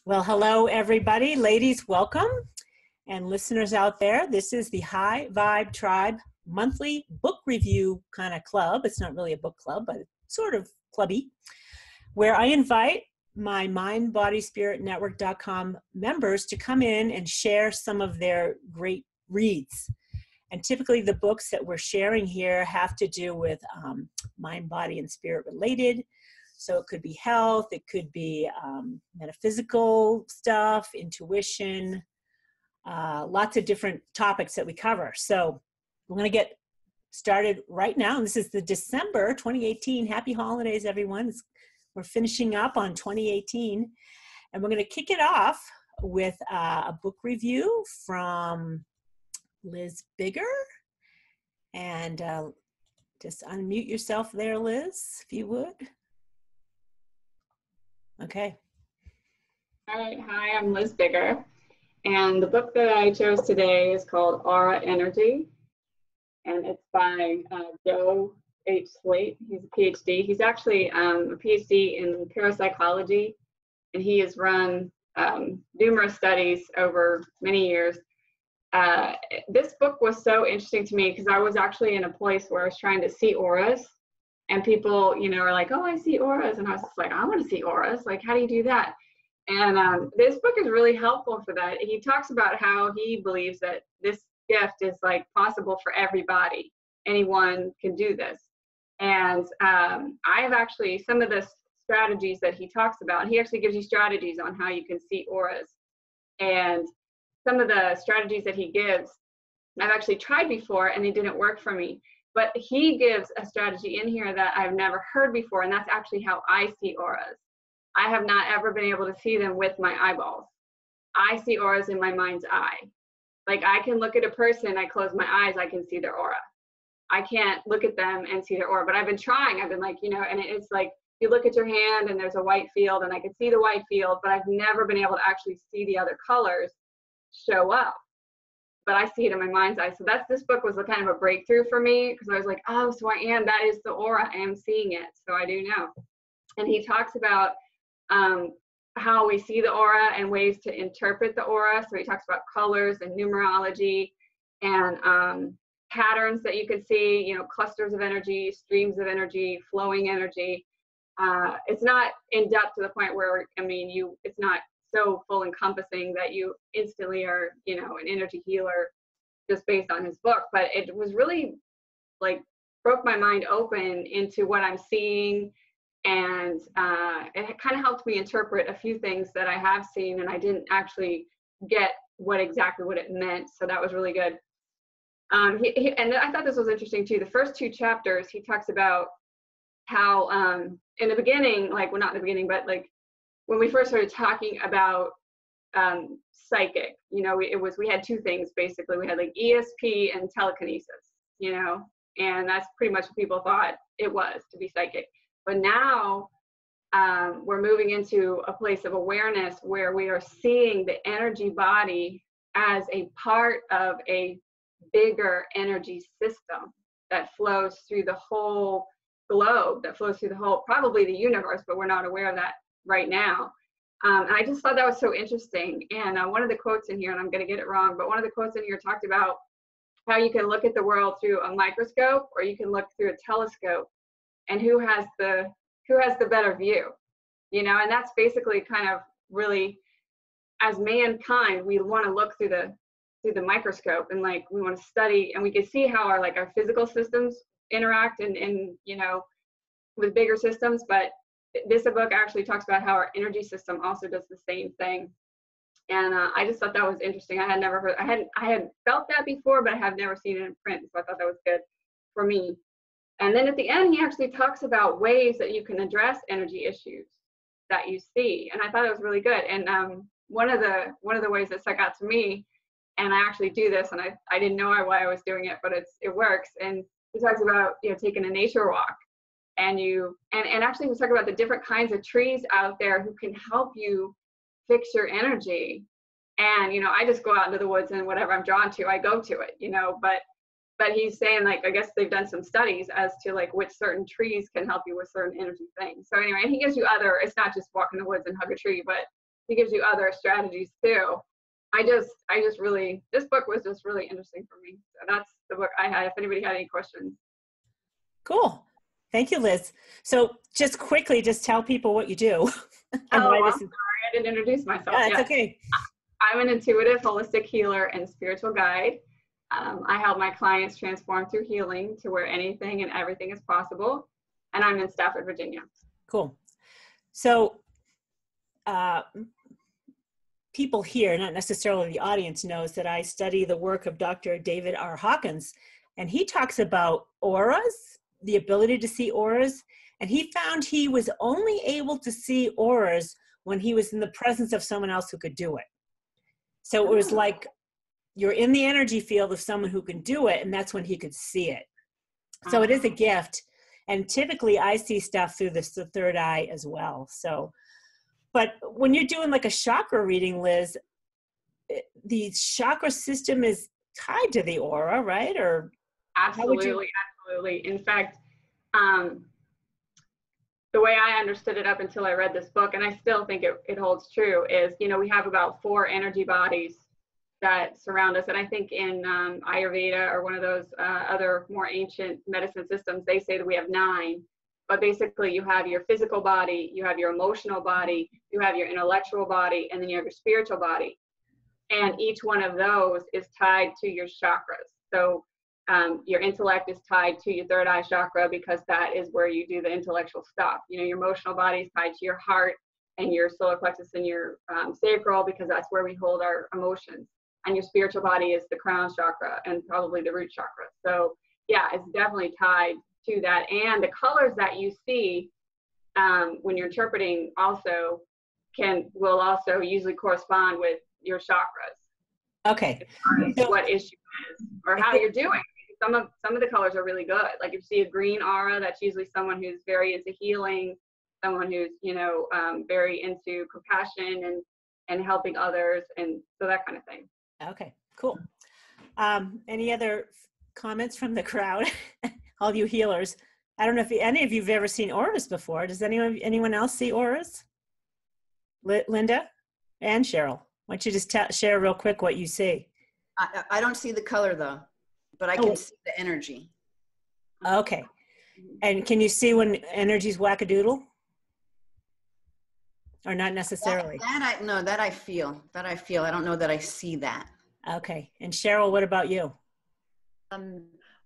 Well, hello, everybody. Ladies, welcome. And listeners out there, this is the High Vibe Tribe monthly book review kind of club. It's not really a book club, but it's sort of clubby, where I invite my mindbodyspiritnetwork.com members to come in and share some of their great reads. And typically the books that we're sharing here have to do with mind, body, and spirit related. So it could be health, it could be metaphysical stuff, intuition, lots of different topics that we cover. So we're going to get started right now. And this is the December 2018. Happy holidays, everyone. We're finishing up on 2018. And we're going to kick it off with a book review from Liz Bigger. And just unmute yourself there, Liz, if you would. Okay. All right. Hi, I'm Liz Bigger. And the book that I chose today is called Aura Energy. And it's by Joe H. Slate. He's a PhD. He's actually a PhD in parapsychology. And he has run numerous studies over many years. This book was so interesting to me because I was actually in a place where I was trying to see auras. And people, are like, oh, I see auras. And I was just like, I want to see auras. Like, how do you do that? And this book is really helpful for that. He talks about how he believes that this gift is like possible for everybody. Anyone can do this. And I have actually some of the strategies that he talks about. He actually gives you strategies on how you can see auras. And some of the strategies that he gives, I've actually tried before and they didn't work for me. But he gives a strategy in here that I've never heard before, and that's actually how I see auras. I have not ever been able to see them with my eyeballs. I see auras in my mind's eye. Like I can look at a person, I close my eyes, I can see their aura. I can't look at them and see their aura, but I've been trying. I've been like, and it's like you look at your hand and there's a white field and I can see the white field, but I've never been able to actually see the other colors show up. But I see it in my mind's eye. So this book was a kind of a breakthrough for me because I was like, oh, so that is the aura. I am seeing it. So I do know. And he talks about how we see the aura and ways to interpret the aura. So he talks about colors and numerology and patterns that you can see, clusters of energy, streams of energy, flowing energy. It's not in depth to the point where, it's not so full encompassing that you instantly are, an energy healer just based on his book. But it was really like broke my mind open into what I'm seeing. And it kind of helped me interpret a few things that I have seen and I didn't actually get exactly what it meant. So that was really good. And I thought this was interesting too. The first two chapters, he talks about how in the beginning, not in the beginning, but when we first started talking about psychic, we had two things basically. We had ESP and telekinesis, and that's pretty much what people thought it was to be psychic. But now we're moving into a place of awareness where we are seeing the energy body as a part of a bigger energy system that flows through the whole globe, that flows through the whole, probably the universe, but we're not aware of that right now. And I just thought that was so interesting. And one of the quotes in here, and I'm going to get it wrong, but one of the quotes in here talked about how you can look at the world through a microscope or you can look through a telescope, and who has the better view, and that's basically kind of really, as mankind, we want to look through the microscope and we want to study, and we can see how our physical systems interact and with bigger systems, but this book actually talks about how our energy system also does the same thing. And I just thought that was interesting. I had felt that before, but I have never seen it in print. So I thought that was good for me. And then at the end, he actually talks about ways that you can address energy issues that you see. And I thought it was really good. And one of the ways that stuck out to me, and I actually do this, and I didn't know why I was doing it, but it works. And he talks about taking a nature walk. And actually we talk about the different kinds of trees out there who can help you fix your energy. And I just go out into the woods and whatever I'm drawn to, I go to it, but he's saying I guess they've done some studies as to which certain trees can help you with certain energy things. So anyway, and he gives you it's not just walk in the woods and hug a tree, but he gives you other strategies too. I just really, this book was just really interesting for me. So that's the book I had, if anybody had any questions. Cool. Thank you, Liz. So just quickly, just tell people what you do. I'm sorry, I didn't introduce myself yet. It's okay. I'm an intuitive, holistic healer and spiritual guide. I help my clients transform through healing to where anything and everything is possible. And I'm in Stafford, Virginia. Cool. So people here, not necessarily the audience, knows that I study the work of Dr. David R. Hawkins, and he talks about auras, the ability to see auras. And he found he was only able to see auras when he was in the presence of someone else who could do it. So it was like you're in the energy field of someone who can do it, and that's when he could see it. So it is a gift. And typically I see stuff through the third eye as well. So, but when you're doing like a chakra reading, Liz, the chakra system is tied to the aura, right? Or absolutely. In fact, the way I understood it up until I read this book, and I still think it holds true, is, you know, we have about 4 energy bodies that surround us. And I think in Ayurveda or one of those other more ancient medicine systems, they say that we have 9. But basically you have your physical body, you have your emotional body, you have your intellectual body, and then you have your spiritual body. And each one of those is tied to your chakras. So your intellect is tied to your third eye chakra, because that is where you do the intellectual stuff. You know, your emotional body is tied to your heart and your solar plexus and your sacral, because that's where we hold our emotions. And your spiritual body is the crown chakra and probably the root chakra. So yeah, it's definitely tied to that. And the colors that you see when you're interpreting also will also usually correspond with your chakras. Okay. So, what issue is or how you're doing. Some of the colors are really good. Like if you see a green aura, that's usually someone who's very into healing, someone who's, you know, very into compassion and helping others, and so that kind of thing. Okay, cool. Any other comments from the crowd? All you healers. I don't know if any of you've ever seen auras before. Does anyone else see auras? Linda and Cheryl, why don't you just share real quick what you see? I don't see the color though, but I can see the energy. Okay. And can you see when energy's wackadoodle? Or not necessarily? That I feel. I don't know that I see that. Okay. And Cheryl, what about you?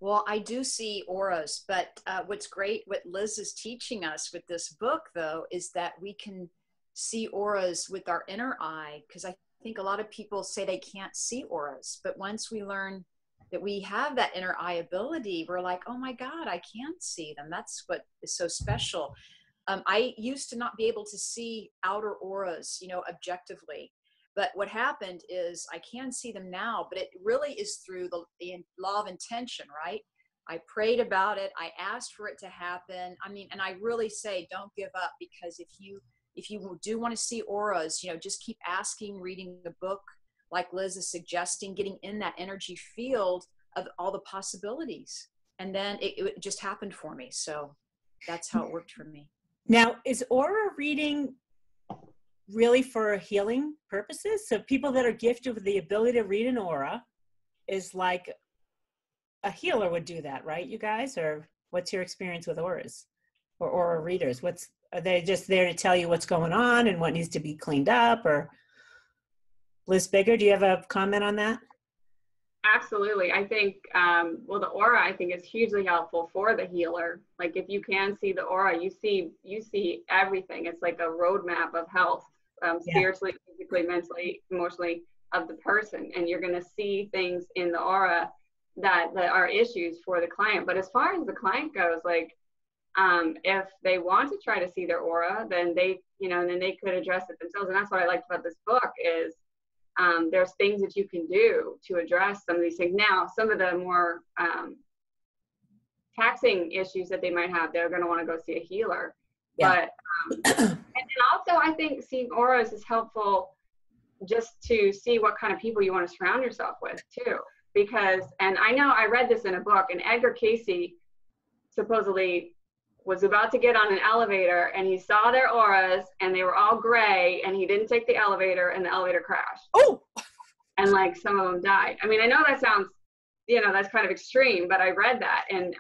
Well, I do see auras, but what's great, what Liz is teaching us with this book, though, is that we can see auras with our inner eye, because I think a lot of people say they can't see auras, but once we learn that we have that inner eye ability, we're like, oh my God, I can see them. That's what is so special. I used to not be able to see outer auras, you know, objectively. But what happened is I can see them now, but it really is through the law of intention, right? I prayed about it. I asked for it to happen. I mean, and I really say, don't give up, because if you do want to see auras, you know, just keep asking, reading the book, like Liz is suggesting, getting in that energy field of all the possibilities. And then it just happened for me. So that's how it worked for me. Now, is aura reading really for healing purposes? So people that are gifted with the ability to read an aura is like a healer would do that, right, you guys? Or what's your experience with auras or aura readers? Are they just there to tell you what's going on and what needs to be cleaned up? Or Liz Bigger, do you have a comment on that? Absolutely. I think, well, the aura, I think, is hugely helpful for the healer. Like if you can see the aura, you see everything. It's like a roadmap of health, spiritually, physically, mentally, emotionally, of the person. And you're going to see things in the aura that are issues for the client. But as far as the client goes, like if they want to try to see their aura, then they could address it themselves. And that's what I liked about this book is there's things that you can do to address some of these things. Now, some of the more taxing issues that they might have, they're going to want to go see a healer. Yeah. But and also, I think seeing auras is helpful just to see what kind of people you want to surround yourself with too. Because, and I know I read this in a book, and Edgar Cayce supposedly was about to get on an elevator, and he saw their auras, and they were all gray, and he didn't take the elevator, and the elevator crashed. Oh! And like some of them died. I mean, I know that sounds, you know, that's kind of extreme, but I read that. And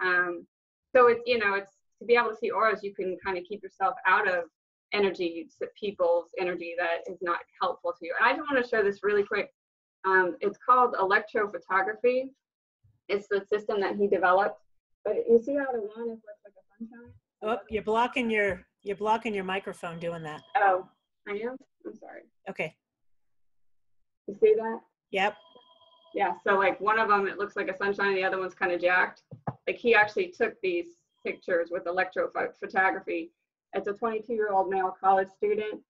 so it's, you know, it's to be able to see auras, you can kind of keep yourself out of energy, people's energy that is not helpful to you. And I just want to show this really quick. It's called electrophotography. It's the system that he developed. But you see how the one is looks like a sunshine? Oh, you're blocking your microphone doing that. Oh, I am? I'm sorry. Okay. You see that? Yep. Yeah, so like one of them, it looks like a sunshine, the other one's kind of jacked. Like he actually took these pictures with electrophotography. It's a 22-year-old male college student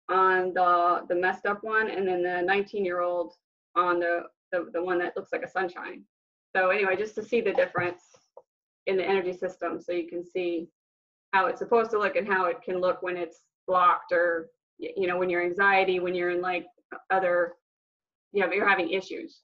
on the messed up one, and then the 19-year-old on the one that looks like a sunshine. So anyway, just to see the difference in the energy system, so you can see how it's supposed to look and how it can look when it's blocked, or, you know, when you're anxiety, when you're in like other, you're having issues.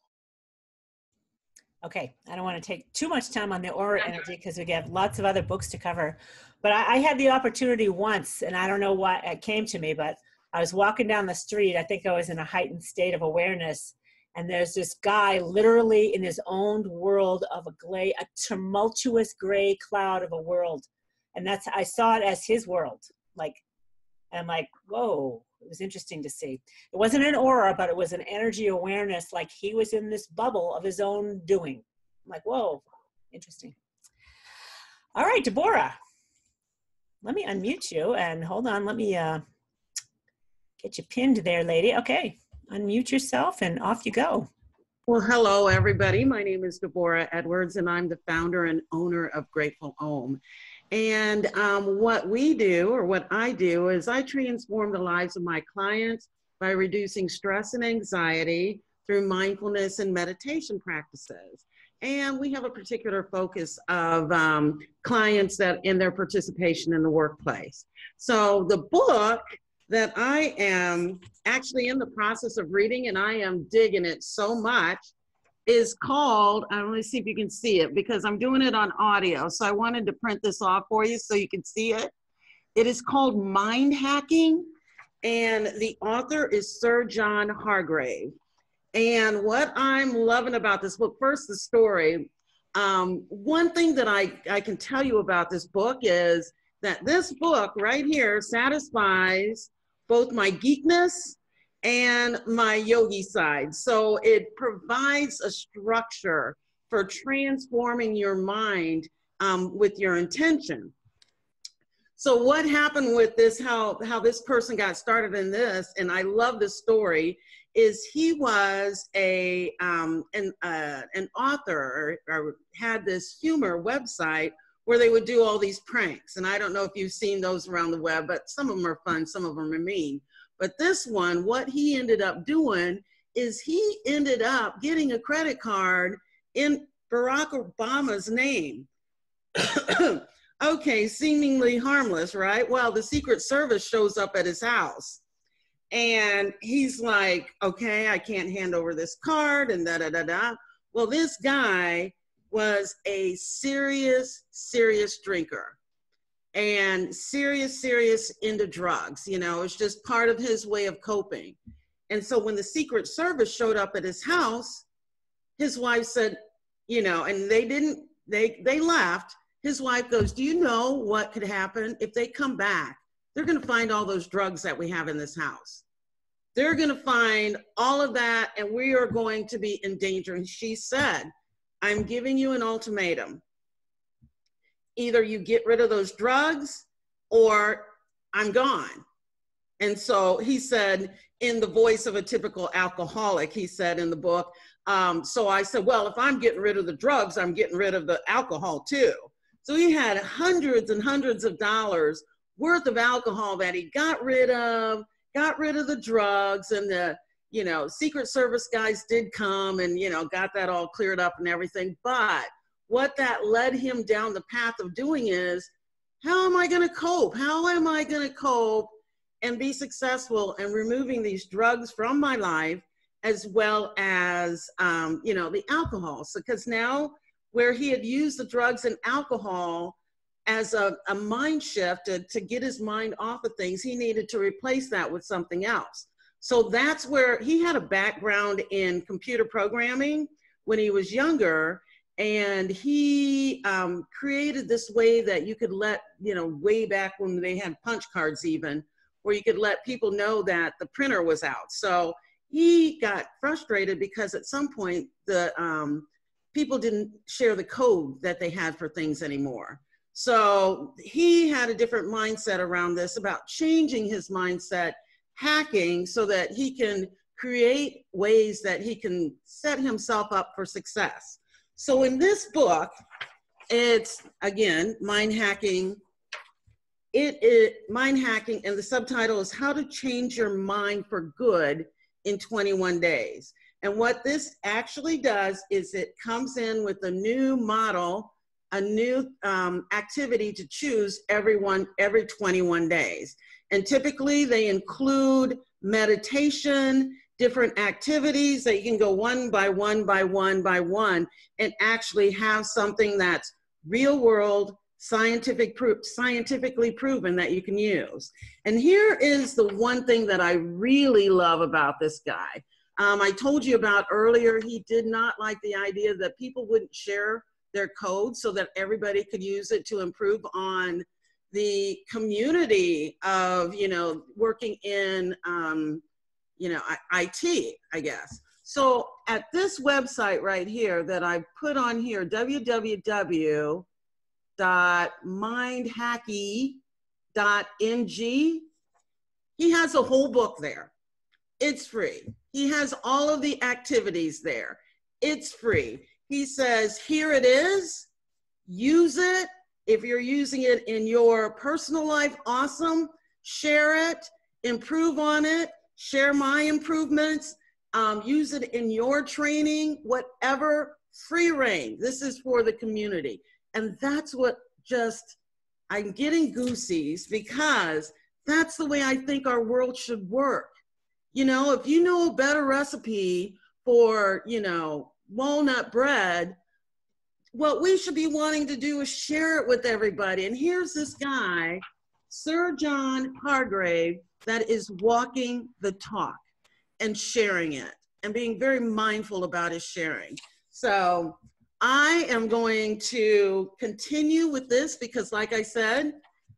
Okay, I don't want to take too much time on the aura energy because we have lots of other books to cover. But I had the opportunity once, and I don't know why it came to me, but I was walking down the street. I think I was in a heightened state of awareness. And there's this guy literally in his own world of a tumultuous gray cloud of a world. And I saw it as his world. Like, and I'm like, whoa, it was interesting to see. It wasn't an aura, but it was an energy awareness. Like he was in this bubble of his own doing. I'm like, whoa, interesting. All right, Deborah, let me unmute you and hold on. Let me get you pinned there, lady. Okay. Unmute yourself and off you go. Well, hello, everybody. My name is Deborah Edwards, and I'm the founder and owner of GratefulOm. And what we do, or what I do, is I transform the lives of my clients by reducing stress and anxiety through mindfulness and meditation practices. And we have a particular focus of clients that in their participation in the workplace. So the book that I am actually in the process of reading, and I am digging it so much, is called, I want to see if you can see it because I'm doing it on audio. So I wanted to print this off for you so you can see it. It is called Mind Hacking, and the author is Sir John Hargrave. And what I'm loving about this book, first the story. One thing that I can tell you about this book is that this book right here satisfies both my geekness and my yogi side. So it provides a structure for transforming your mind with your intention. So what happened with this, how this person got started in this, and I love this story, is he was an author, or had this humor website where they would do all these pranks. And I don't know if you've seen those around the web, but some of them are fun, some of them are mean. But this one, what he ended up doing is he ended up getting a credit card in Barack Obama's name. Okay, seemingly harmless, right? Well, the Secret Service shows up at his house. And he's like, okay, I can't hand over this card and da-da-da-da. Well, this guy was a serious drinker and serious into drugs. You know, it's just part of his way of coping. And so when the Secret Service showed up at his house, his wife said, you know, and they left. His wife goes, do you know what could happen if they come back? They're going to find all those drugs that we have in this house. They're going to find all of that, and we are going to be in danger. And she said, I'm giving you an ultimatum. Either you get rid of those drugs or I'm gone. And so he said, in the voice of a typical alcoholic, he said in the book, so I said, well, if I'm getting rid of the drugs, I'm getting rid of the alcohol too. So he had hundreds and hundreds of dollars worth of alcohol that he got rid of the drugs, and the, you know, Secret Service guys did come and, you know, got that all cleared up and everything. But what that led him down the path of doing is, how am I going to cope? How am I going to cope and be successful in removing these drugs from my life, as well as, you know, the alcohol? So, because now where he had used the drugs and alcohol as a mind shift to get his mind off of things, he needed to replace that with something else. So that's where he had a background in computer programming when he was younger. And he created this way that you could let, way back when they had punch cards even, where you could let people know that the printer was out. So he got frustrated because at some point the people didn't share the code that they had for things anymore. So he had a different mindset around this, about changing his mindset, hacking, so that he can create ways that he can set himself up for success. So in this book, it's, again, mind hacking. It is mind hacking, and the subtitle is How to Change Your Mind for Good in 21 Days. And what this actually does is it comes in with a new model, a new activity to choose every 21 days. And typically they include meditation, different activities that you can go one by one by one by one and actually have something that's real world, scientifically proven that you can use. And here is the one thing that I really love about this guy. I told you about earlier, he did not like the idea that people wouldn't share their code so that everybody could use it to improve on the community of, working in, IT, I guess. So at this website right here that I put on here, www.mindhacky.ng, he has a whole book there. It's free. He has all of the activities there. It's free. He says, here it is, use it. If you're using it in your personal life, awesome. Share it, improve on it, share my improvements, use it in your training, whatever, free reign. This is for the community. And that's what I'm getting goosies, because that's the way I think our world should work. If you know a better recipe for, walnut bread, what we should be wanting to do is share it with everybody. And here's this guy, Sir John Hargrave, that is walking the talk and sharing it and being very mindful about his sharing. So I am going to continue with this because, like I said,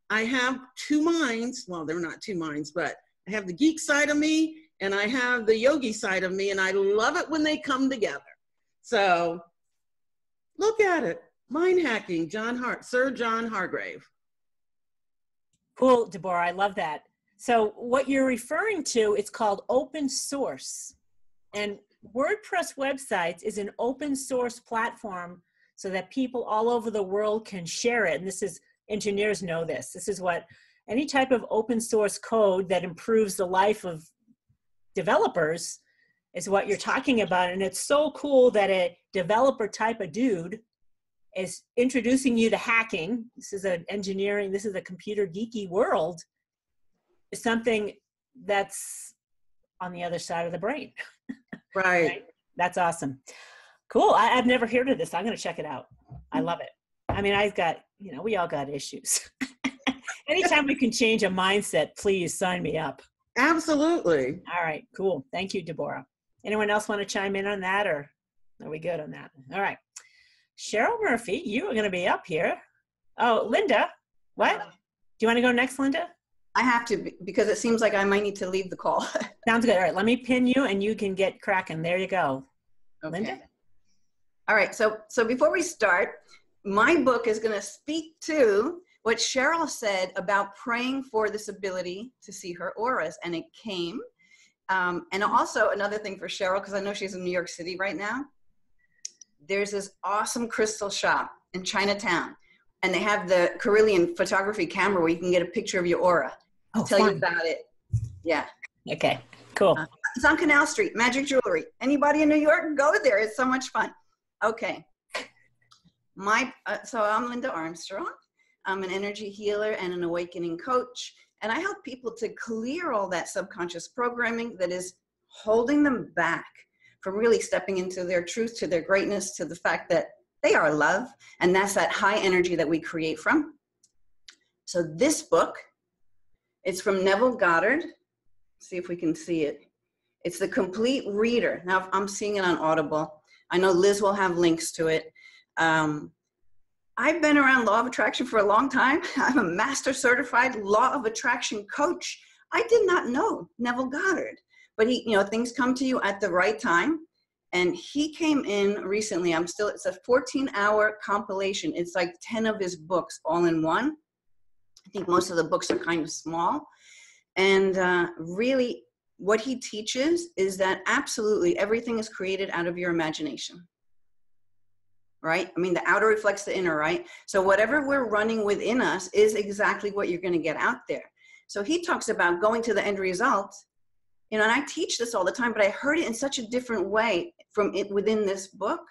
I have two minds. Well, they're not two minds, but I have the geek side of me and I have the yogi side of me, and I love it when they come together. So look at it. Mind hacking, Sir John Hargrave. Cool, Deborah, I love that. So what you're referring to, it's called open source. And WordPress websites is an open source platform so that people all over the world can share it. And engineers know this. This is what any type of open source code that improves the life of developers is what you're talking about. And it's so cool that a developer type of dude is introducing you to hacking. This is a computer geeky world. Is something that's on the other side of the brain. Right. That's awesome. Cool. I've never heard of this. I'm going to check it out. I love it. I mean, we all got issues. Anytime we can change a mindset, please sign me up. Absolutely. All right, cool. Thank you, Deborah. Anyone else want to chime in on that, or are we good on that? All right. Cheryl Murphy, you are going to be up here. Oh, Linda, what? Do you want to go next, Linda? I have to, because it seems like I might need to leave the call. Sounds good. All right, let me pin you and you can get cracking. There you go. Okay. Linda? All right, so before we start, my book is going to speak to what Cheryl said about praying for this ability to see her auras, and it came. And also another thing for Cheryl, because I know she's in New York City right now, there's this awesome crystal shop in Chinatown, and they have the Carillion photography camera where you can get a picture of your aura. I'll tell you about it. Yeah. Okay, cool. It's on Canal Street, Magic Jewelry. Anybody in New York, go there. It's so much fun. Okay. So I'm Linda Armstrong. I'm an energy healer and an awakening coach. And I help people to clear all that subconscious programming that is holding them back from really stepping into their truth, to their greatness, to the fact that they are love. And that's that high energy that we create from. So this book, it's from Neville Goddard. See if we can see it. It's the complete reader. Now I'm seeing it on Audible. I know Liz will have links to it. I've been around law of attraction for a long time. I'm a master certified law of attraction coach. I did not know Neville Goddard, but he, things come to you at the right time. And he came in recently. It's a 14-hour compilation. It's like 10 of his books all in one. I think most of the books are kind of small. And really what he teaches is that absolutely everything is created out of your imagination. Right? I mean, the outer reflects the inner, right? So whatever we're running within us is exactly what you're going to get out there. So he talks about going to the end result, and I teach this all the time, but I heard it in such a different way from it within this book,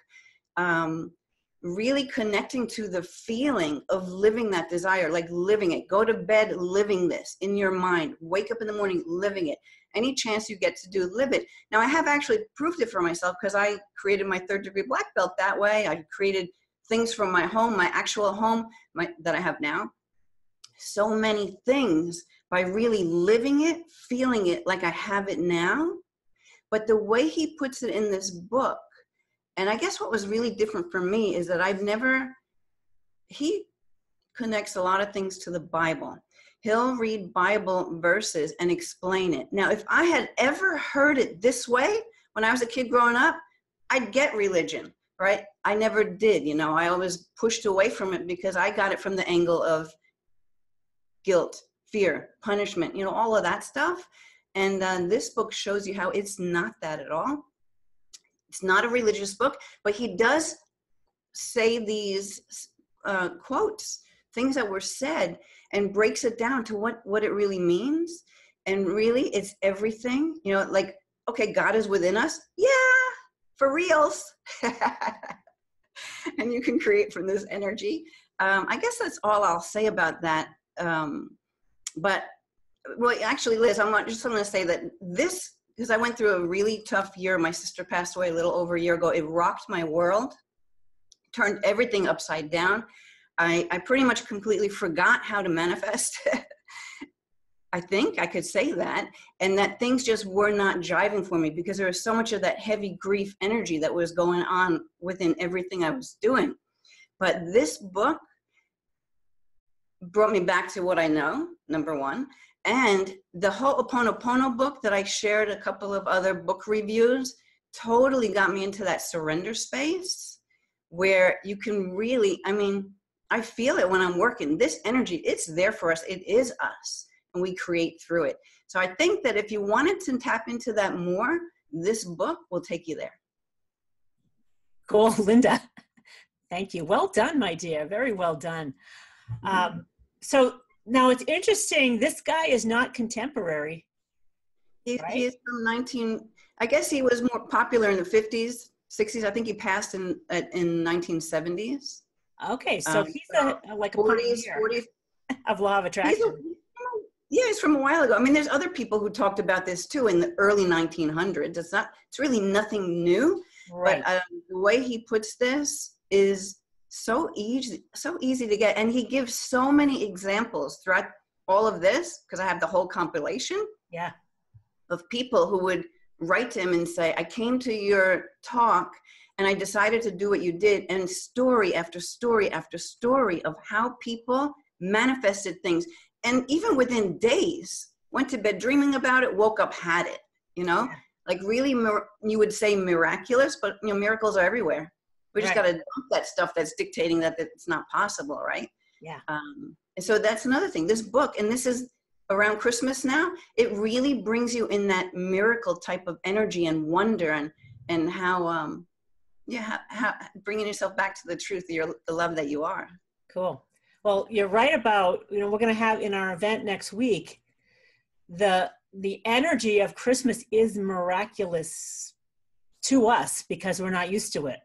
really connecting to the feeling of living that desire, like living it. Go to bed living this in your mind. Wake up in the morning living it. Any chance you get to do, live it. Now, I have actually proved it for myself because I created my 3rd-degree black belt that way. I created things from my home, my actual home that I have now. So many things by really living it, feeling it like I have it now. But the way he puts it in this book, and I guess what was really different for me is that he connects a lot of things to the Bible. He'll read Bible verses and explain it. Now, if I had ever heard it this way when I was a kid growing up, I'd get religion, right? I never did, I always pushed away from it because I got it from the angle of guilt, fear, punishment, all of that stuff. And this book shows you how it's not that at all. It's not a religious book, but he does say these quotes, things that were said, and breaks it down to what it really means. And really, it's everything, like, okay, God is within us. Yeah, for reals. And you can create from this energy. I guess that's all I'll say about that. But well, actually, Liz, I'm just going to say that this, because I went through a really tough year. My sister passed away a little over a year ago. It rocked my world, turned everything upside down. I pretty much completely forgot how to manifest. I think I could say that. And that things just were not jiving for me because there was so much of that heavy grief energy that was going on within everything I was doing. But this book brought me back to what I know, number one. And the whole Ho'oponopono book that I shared, a couple of other book reviews, totally got me into that surrender space where you can really, I feel it when I'm working. This energy, it's there for us. It is us, and we create through it. So I think that if you wanted to tap into that more, this book will take you there. Cool, Linda. Thank you. Well done, my dear. Very well done. So now it's interesting. This guy is not contemporary. He is from I guess he was more popular in the 50s, 60s. I think he passed in 1970s. Okay, so he's like a 40s of law of attraction. He's from a while ago. There's other people who talked about this too in the early 1900s. It's really nothing new. Right. But the way he puts this is so easy to get. And he gives so many examples throughout all of this, because I have the whole compilation of people who would write to him and say, I came to your talk and I decided to do what you did. And story after story after story of how people manifested things. And even within days, went to bed dreaming about it, woke up, had it, like really, you would say miraculous, but miracles are everywhere. We just got to dump that stuff that's dictating that it's not possible, right? Yeah. And so that's another thing. This book, and this is around Christmas now, it really brings you in that miracle type of energy and wonder and how bringing yourself back to the truth, the love that you are. Cool. Well, you're right about, we're going to have in our event next week, the energy of Christmas is miraculous to us because we're not used to it.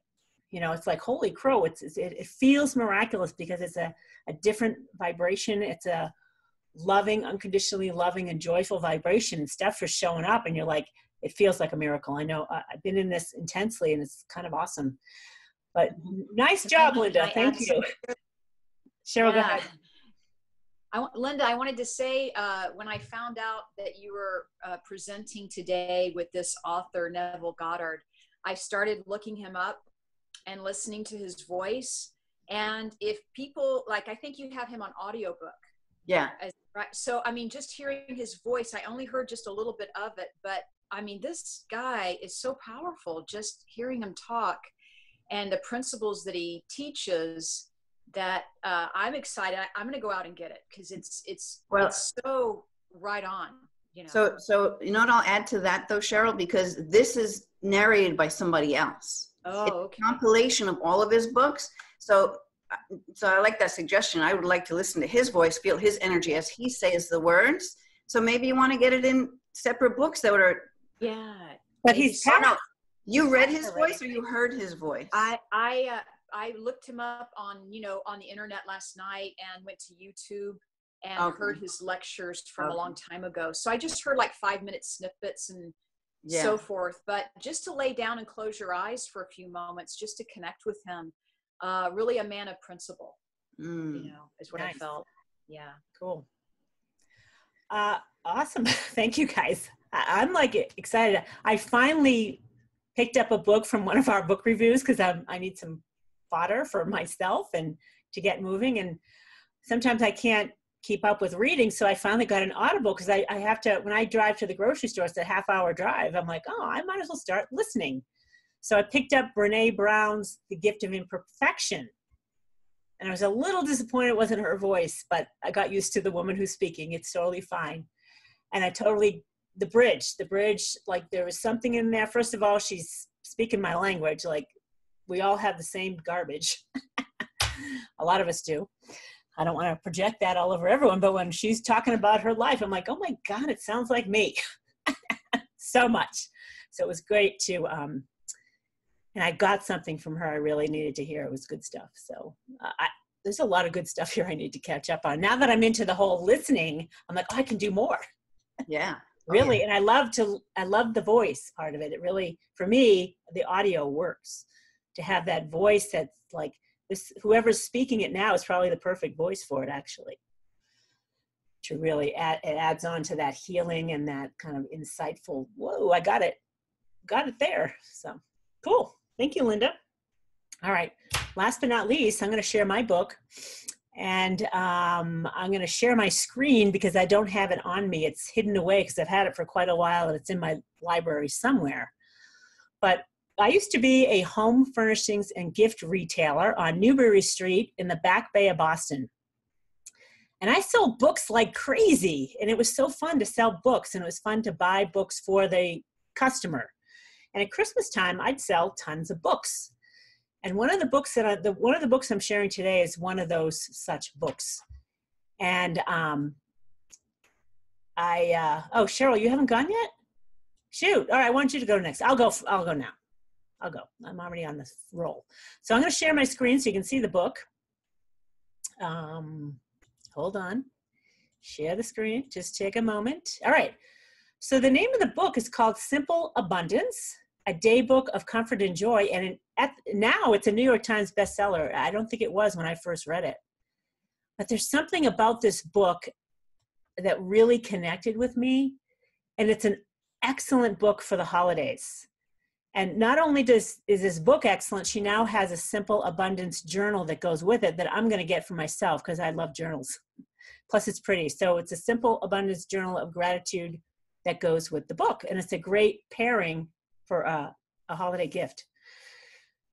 It's like, holy crow, it feels miraculous because it's a different vibration. It's a loving, unconditionally loving and joyful vibration, and stuff is showing up and you're like, it feels like a miracle. I know I've been in this intensely and it's kind of awesome. But nice job, Linda. Thank you. Cheryl, go ahead. Linda, I wanted to say, when I found out that you were presenting today with this author, Neville Goddard, I started looking him up and listening to his voice. And if people, like, I think you have him on audiobook. Yeah. Right. So, I mean, just hearing his voice, I only heard just a little bit of it, but I mean, this guy is so powerful, just hearing him talk and the principles that he teaches, that I'm excited. I'm going to go out and get it, because it's so right on, you know. So you know what I'll add to that though, Cheryl, because this is narrated by somebody else. Oh, it's okay. a compilation of all of his books. So I like that suggestion. I would like to listen to his voice, feel his energy as he says the words. So maybe you want to get it in separate books that are. Yeah. But he's no. You read his voice or you heard his voice? I looked him up on, on the internet last night and went to YouTube and heard his lectures from a long time ago. So I just heard like 5-minute snippets and so forth. But just to lay down and close your eyes for a few moments, just to connect with him, really a man of principle, is what I felt. Yeah. Cool. Awesome. Thank you guys. I'm like excited. I finally picked up a book from one of our book reviews, because I need some fodder for myself and to get moving. And sometimes I can't keep up with reading. So I finally got an Audible, because I have to, when I drive to the grocery store, it's a half-hour drive. I'm like, oh, I might as well start listening. So I picked up Brene Brown's The Gift of Imperfection. And I was a little disappointed it wasn't her voice, but I got used to the woman who's speaking. It's totally fine. And the bridge, like there was something in there. First of all, she's speaking my language. Like, we all have the same garbage. A lot of us do. I don't want to project that all over everyone, but when she's talking about her life, I'm like, oh my God, it sounds like me. So much. So it was great to, and I got something from her I really needed to hear. It was good stuff. So there's a lot of good stuff here I need to catch up on. Now that I'm into the whole listening, I'm like, oh, I can do more. Yeah. Really. Yeah. And I love the voice part of it. It really, for me, the audio works. To have that voice that's like this, whoever's speaking it now is probably the perfect voice for it, actually. To really it adds on to that healing and that kind of insightful, whoa, I got it there. So cool. Thank you, Linda. All right. Last but not least, I'm going to share my book, and I'm going to share my screen because I don't have it on me. It's hidden away because I've had it for quite a while and it's in my library somewhere. But I used to be a home furnishings and gift retailer on Newbury Street in the Back Bay of Boston. And I sold books like crazy. And it was so fun to sell books, and it was fun to buy books for the customer. And at Christmas time, I'd sell tons of books. And one of the books I'm sharing today is one of those such books. And Cheryl, you haven't gone yet? Shoot. All right, I want you to go next. I'll go now. I'll go. I'm already on this roll. So I'm going to share my screen so you can see the book. Hold on. Share the screen. Just take a moment. All right. So the name of the book is called Simple Abundance, a day book of comfort and joy. And now it's a New York Times bestseller. I don't think it was when I first read it. But there's something about this book that really connected with me. And it's an excellent book for the holidays. And not only is this book excellent, she now has a Simple Abundance journal that goes with it that I'm going to get for myself because I love journals. Plus it's pretty. So it's a Simple Abundance journal of gratitude that goes with the book. And it's a great pairing for a holiday gift.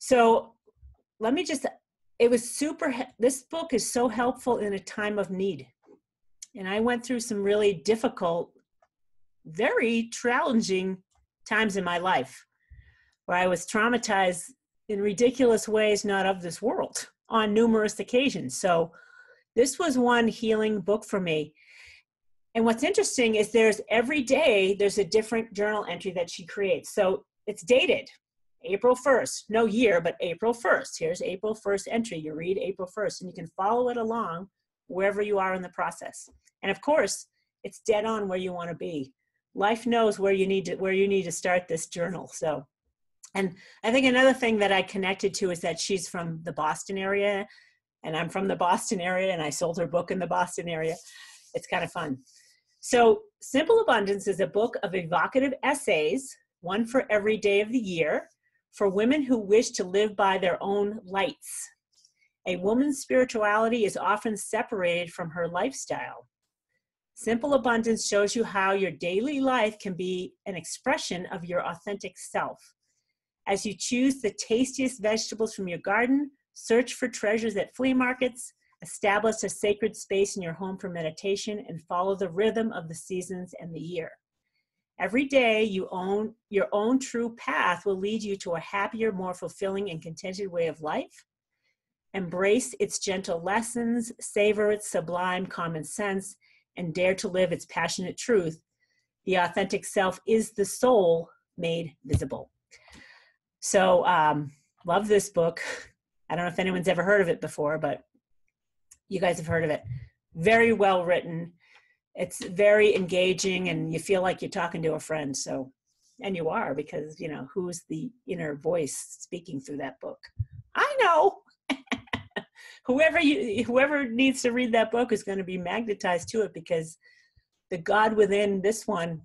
So this book is so helpful in a time of need. And I went through some really difficult, very challenging times in my life, where I was traumatized in ridiculous ways, not of this world, on numerous occasions. So this was one healing book for me. And what's interesting is every day, there's a different journal entry that she creates. So it's dated April 1st, no year, but April 1st. Here's April 1st entry. You read April 1st, and you can follow it along wherever you are in the process. And of course, it's dead on where you want to be. Life knows where you need to start this journal. So. And I think another thing that I connected to is that she's from the Boston area. And I'm from the Boston area, and I sold her book in the Boston area. It's kind of fun. So Simple Abundance is a book of evocative essays, one for every day of the year, for women who wish to live by their own lights. A woman's spirituality is often separated from her lifestyle. Simple Abundance shows you how your daily life can be an expression of your authentic self. As you choose the tastiest vegetables from your garden, search for treasures at flea markets, establish a sacred space in your home for meditation, and follow the rhythm of the seasons and the year. Every day, your own true path will lead you to a happier, more fulfilling, and contented way of life. Embrace its gentle lessons, savor its sublime common sense, and dare to live its passionate truth. The authentic self is the soul made visible. So, love this book. I don't know if anyone's ever heard of it before, but you guys have heard of it. Very well written. It's very engaging, and you feel like you're talking to a friend. So, and you are, because, you know, who's the inner voice speaking through that book? I know. Whoever needs to read that book is going to be magnetized to it, because the God within this one,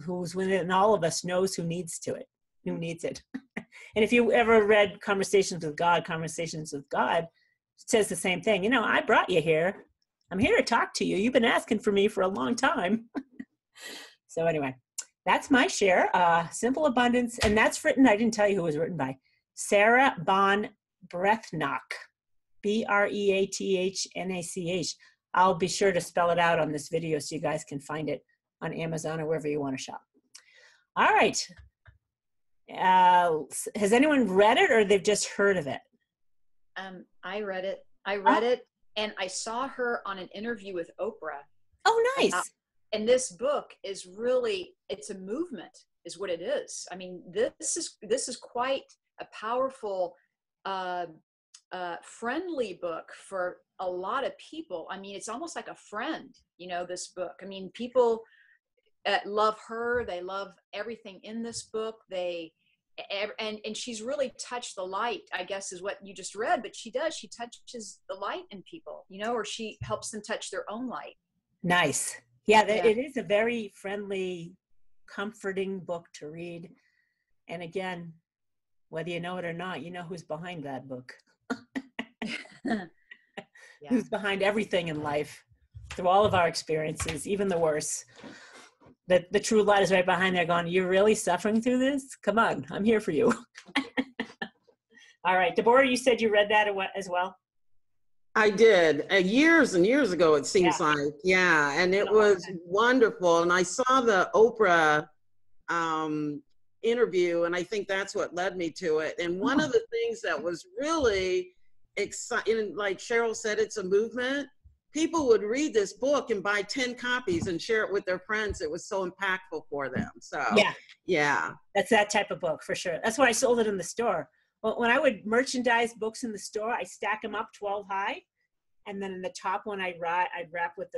who's within all of us, knows who needs it. And if you ever read Conversations with God, it says the same thing. You know, I brought you here. I'm here to talk to you. You've been asking for me for a long time. So anyway, that's my share. Simple Abundance. And that's written, I didn't tell you who it was written by, Sarah Bon Breathnach. Breathnach. I'll be sure to spell it out on this video so you guys can find it on Amazon or wherever you want to shop. All right. Has anyone read it, or they've just heard of it? I read it. It, and I saw her on an interview with Oprah. Oh, nice. And this book is really, it's a movement, is what it is. I mean, this is quite a powerful, friendly book for a lot of people. I mean, it's almost like a friend, you know, this book. I mean, people love her. They love everything in this book. And she's really touched the light, I guess, is what you just read, but she touches the light in people, you know, or she helps them touch their own light. Nice. Yeah. It is a very friendly, comforting book to read. And again, whether you know it or not, you know who's behind that book. Yeah. Who's behind everything in life, through all of our experiences, even the worst. The true light is right behind there going, you're really suffering through this? Come on, I'm here for you. All right, Deborah, you said you read that as well? I did. Years and years ago, it seems like. Yeah, and it was wonderful. And I saw the Oprah interview, and I think that's what led me to it. And one of the things that was really exciting, like Cheryl said, it's a movement. People would read this book and buy 10 copies and share it with their friends. It was so impactful for them. So yeah. That's that type of book for sure. That's why I sold it in the store. Well, when I would merchandise books in the store, I stack them up 12 high. And then in the top one, I'd wrap with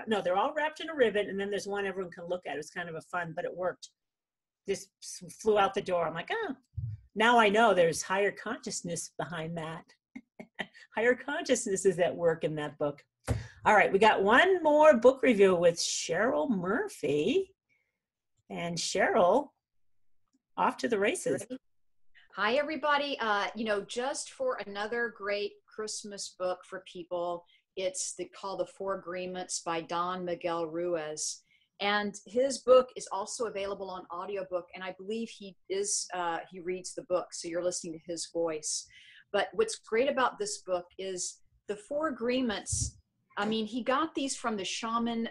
no, they're all wrapped in a ribbon. And then there's one everyone can look at. It was kind of a fun, but it worked. Just flew out the door. I'm like, oh, now I know there's higher consciousness behind that. Higher consciousness is at work in that book. All right, we got one more book review with Cheryl Murphy. And Cheryl, off to the races. Hi, everybody. You know, just for another great Christmas book for people, it's called The Four Agreements by Don Miguel Ruiz. And his book is also available on audiobook. And I believe he reads the book, so you're listening to his voice. But what's great about this book is the Four Agreements. I mean, he got these from the shaman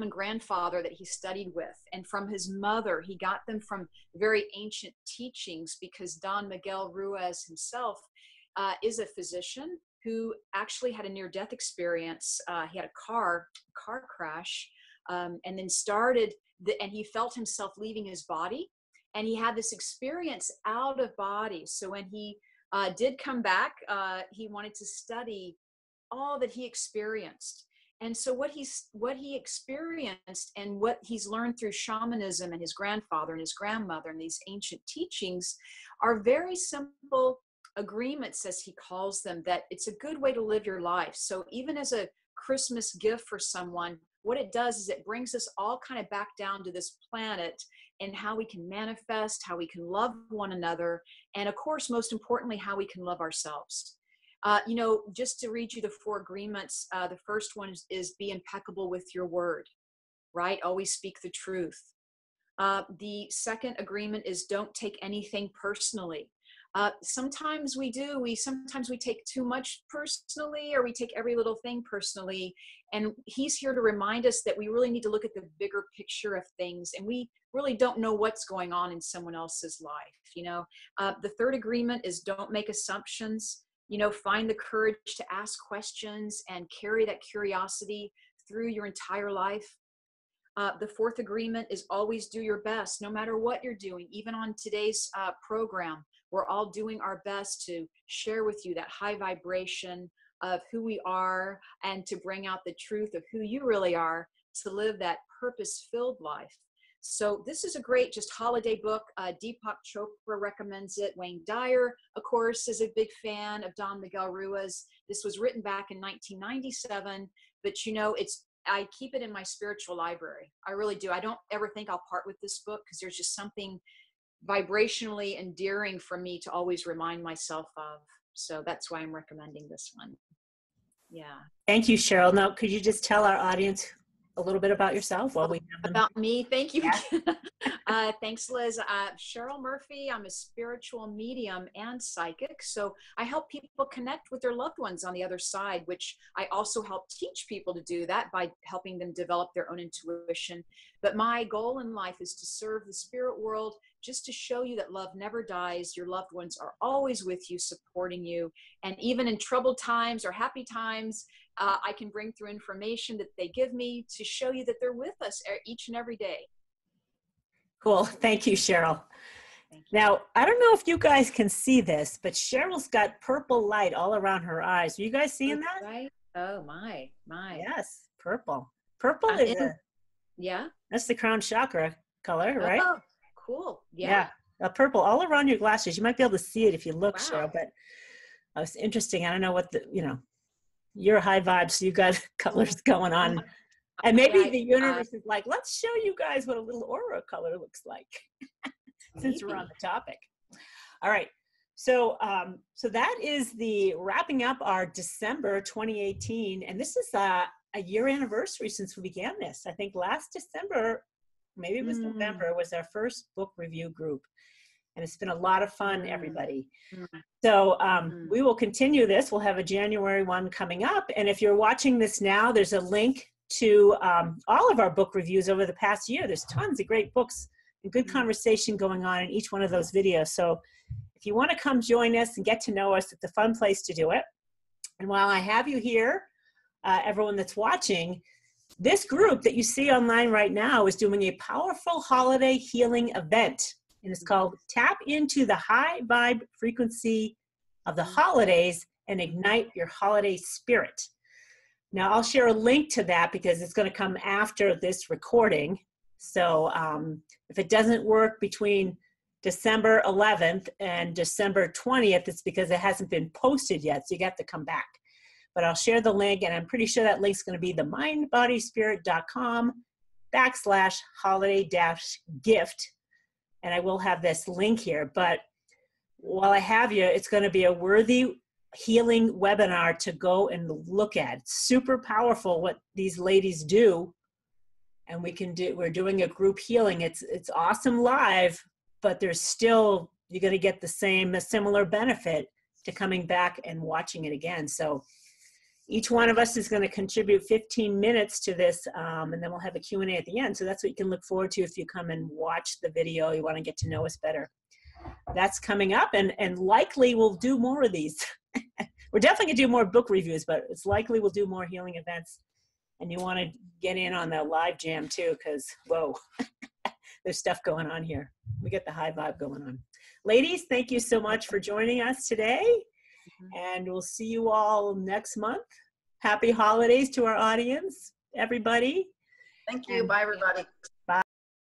grandfather that he studied with, and from his mother. He got them from very ancient teachings, because Don Miguel Ruiz himself is a physician who actually had a near-death experience. He had a car crash, and then and he felt himself leaving his body, and he had this experience out of body. So when he did come back, he wanted to study all that he experienced. And so what he experienced and what he's learned through shamanism and his grandfather and his grandmother and these ancient teachings are very simple agreements, as he calls them, that it's a good way to live your life. So even as a Christmas gift for someone, what it does is it brings us all kind of back down to this planet and how we can manifest, how we can love one another, and of course, most importantly, how we can love ourselves. Just to read you the 4 agreements, the first one is be impeccable with your word, right? Always speak the truth. The second agreement is don't take anything personally. Sometimes we do. Sometimes we take too much personally, or we take every little thing personally. And he's here to remind us that we really need to look at the bigger picture of things. And we really don't know what's going on in someone else's life. The third agreement is don't make assumptions. Find the courage to ask questions and carry that curiosity through your entire life. The fourth agreement is always do your best, no matter what you're doing. Even on today's program, we're all doing our best to share with you that high vibration of who we are and to bring out the truth of who you really are, to live that purpose-filled life. So this is a great just holiday book. Deepak Chopra recommends it. Wayne Dyer, of course, is a big fan of Don Miguel Ruiz. This was written back in 1997, but I keep it in my spiritual library. I really do. I don't ever think I'll part with this book because there's just something vibrationally endearing for me to always remind myself of. So that's why I'm recommending this one. Yeah. Thank you, Cheryl. Now, could you just tell our audience a little bit about yourself while we have them? About me? Thank you. Yeah. Thanks, Liz. Cheryl Murphy. I'm a spiritual medium and psychic. So I help people connect with their loved ones on the other side, which I also help teach people to do that by helping them develop their own intuition. But my goal in life is to serve the spirit world, just to show you that love never dies. Your loved ones are always with you, supporting you. And even in troubled times or happy times, I can bring through information that they give me to show you that they're with us each and every day. Cool. Thank you, Cheryl. Thank you. Now, I don't know if you guys can see this, but Cheryl's got purple light all around her eyes. Are you guys seeing that? Right? Oh, my. Yes, purple. Purple is yeah. That's the crown chakra color, right? Oh, cool. Yeah. Purple all around your glasses. You might be able to see it if you look, Wow. Cheryl, but it's interesting. I don't know what you're high vibes, so you got colors going on. And maybe the universe is like, let's show you guys what a little aura color looks like, since we're on the topic. All right. So that is the wrapping up our December 2018. And this is a year anniversary since we began this. I think last December, maybe it was November, was our first book review group. And it's been a lot of fun, everybody. So we will continue this. We'll have a January one coming up. And if you're watching this now, there's a link to all of our book reviews over the past year. There's tons of great books and good conversation going on in each one of those videos. So if you want to come join us and get to know us, it's a fun place to do it. And while I have you here, everyone that's watching, this group that you see online right now is doing a powerful holiday healing event. And it's called Tap into the High Vibe Frequency of the Holidays and Ignite Your Holiday Spirit. Now, I'll share a link to that because it's going to come after this recording. So if it doesn't work between December 11th and December 20th, it's because it hasn't been posted yet. So you got to come back. But I'll share the link, and I'm pretty sure that link's going to be the mindbodyspirit.com/holiday-gift. And I will have this link here. But while I have you, it's going to be a worthy healing webinar to go and look at. It's super powerful what these ladies do. And we're doing a group healing. It's awesome live, but there's still, you're going to get a similar benefit to coming back and watching it again. So each one of us is going to contribute 15 minutes to this, and then we'll have a Q&A at the end. So that's what you can look forward to if you come and watch the video. You want to get to know us better. That's coming up, and likely we'll do more of these. We're definitely going to do more book reviews, but it's likely we'll do more healing events. And you want to get in on the live jam too, because, whoa, there's stuff going on here. We get the high vibe going on. Ladies, thank you so much for joining us today. And we'll see you all next month. Happy holidays to our audience, everybody. Thank you. Bye, everybody.